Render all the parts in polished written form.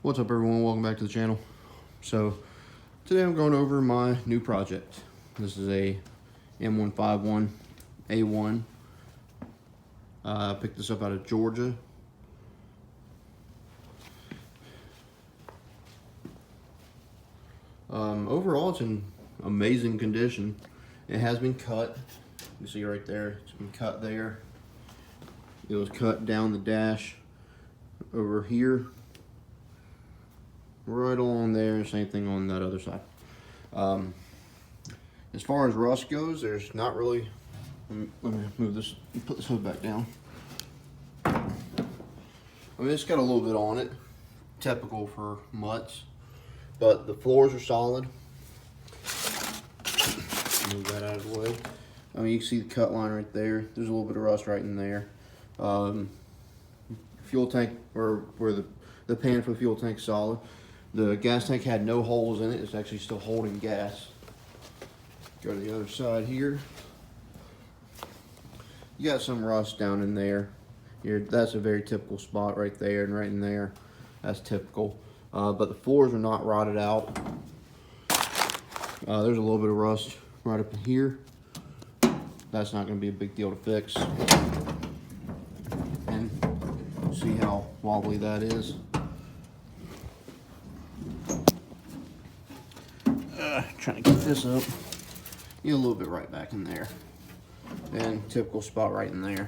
What's up, everyone? Welcome back to the channel. So today I'm going over my new project. This is a M151a1. I picked this up out of Georgia. Overall, it's in amazing condition. It has been cut. You see right there, it's been cut there. It was cut down the dash over here, right along there, and same thing on that other side. As far as rust goes, there's not really. Let me move this, put this hood back down. I mean, it's got a little bit on it, typical for mutts, but the floors are solid. Move that out of the way. I mean, you can see the cut line right there. There's a little bit of rust right in there. Fuel tank, or where the pan for the fuel tank is solid. The gas tank had no holes in it. It's actually still holding gas. Go to the other side here. You got some rust down in there. That's a very typical spot right there, and right in there. That's typical. But the floors are not rotted out. There's a little bit of rust right up in here. That's not going to be a big deal to fix. And see how wobbly that is. Trying to get this up. A little bit right back in there. And typical spot right in there.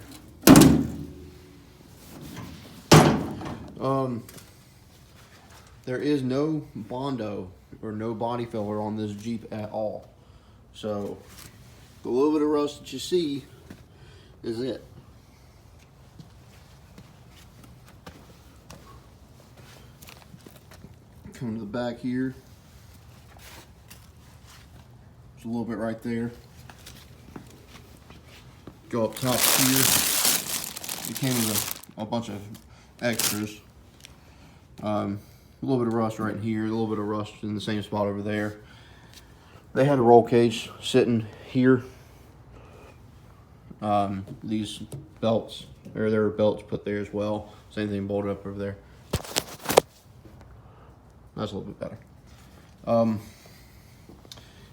There is no Bondo or no body filler on this Jeep at all. So the little bit of rust that you see is it. Come to the back here. There's a little bit right there. Go up top here. It came with a bunch of extras. A little bit of rust right in here, a little bit of rust in the same spot over there. They had a roll cage sitting here. These belts, or there were belts put there as well. Same thing bolted up over there. That's a little bit better.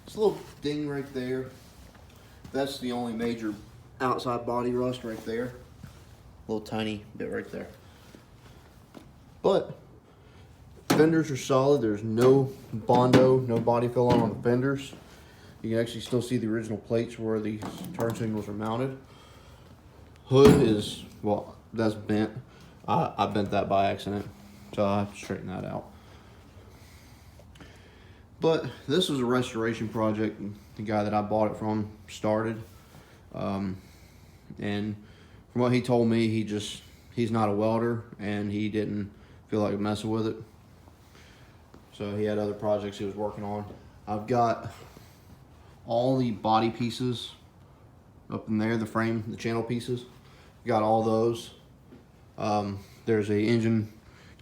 It's a little ding right there. That's the only major outside body rust right there. A little tiny bit right there. But fenders are solid. There's no Bondo, no body fill on the fenders. You can actually still see the original plates where the turn signals are mounted. Hood is, well, that's bent. I bent that by accident, so I have to straighten that out. But this was a restoration project the guy that I bought it from started. And from what he told me, he's not a welder, and he didn't feel like messing with it. So he had other projects he was working on. I've got all the body pieces up in there, the frame, the channel pieces. Got all those. There's a engine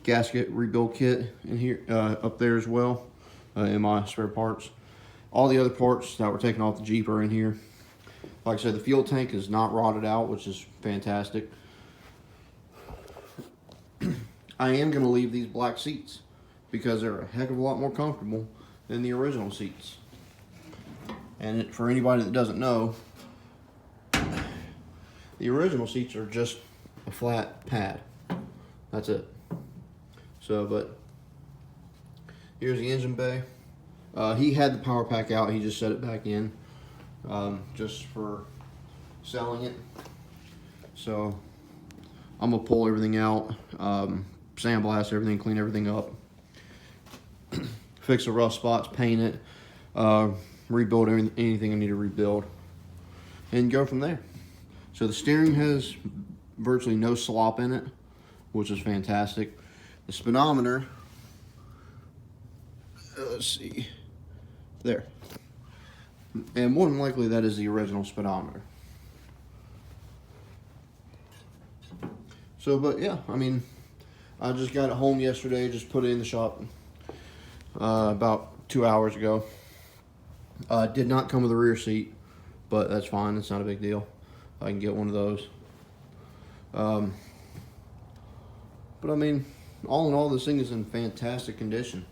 gasket rebuild kit in here, up there as well, in my spare parts. All the other parts that were taken off the Jeep are in here. Like I said, the fuel tank is not rotted out, which is fantastic. I am going to leave these black seats because they're a heck of a lot more comfortable than the original seats. And for anybody that doesn't know, the original seats are just a flat pad. That's it. So, but here's the engine bay. He had the power pack out. He just set it back in just for selling it. So I'm gonna pull everything out, sandblast everything, clean everything up, fix the rough spots, paint it, rebuild anything I need to rebuild, and go from there. So the steering has virtually no slop in it, which is fantastic. The speedometer, let's see, there. And more than likely that is the original speedometer. So, but yeah, I mean, I just got it home yesterday, just put it in the shop about 2 hours ago. Did not come with a rear seat, but that's fine, it's not a big deal. I can get one of those. But I mean, all in all, this thing is in fantastic condition.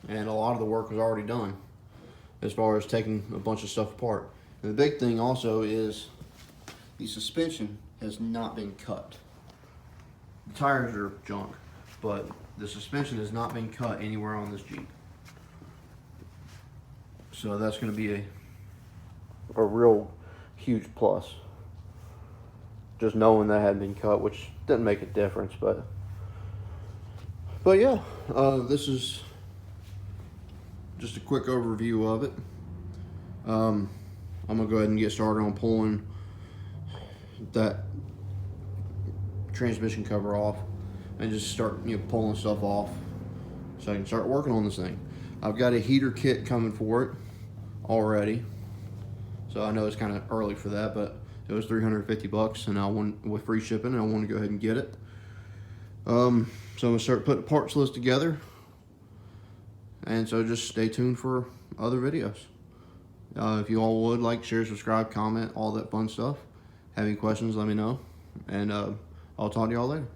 And a lot of the work was already done as far as taking a bunch of stuff apart. And the big thing also is the suspension has not been cut. The tires are junk, but the suspension has not been cut anywhere on this Jeep. So that's going to be a real huge plus. Just knowing that had been cut, which doesn't make a difference, but yeah, this is just a quick overview of it. I'm gonna go ahead and get started on pulling that transmission cover off and just start pulling stuff off so I can start working on this thing. I've got a heater kit coming for it already, so I know it's kind of early for that, but it was $350 and I want with free shipping, and I want to go ahead and get it. So I'm gonna start putting a parts list together, and so just stay tuned for other videos. If you all would like, share, subscribe, comment, all that fun stuff. Have any questions, let me know, and I'll talk to y'all later.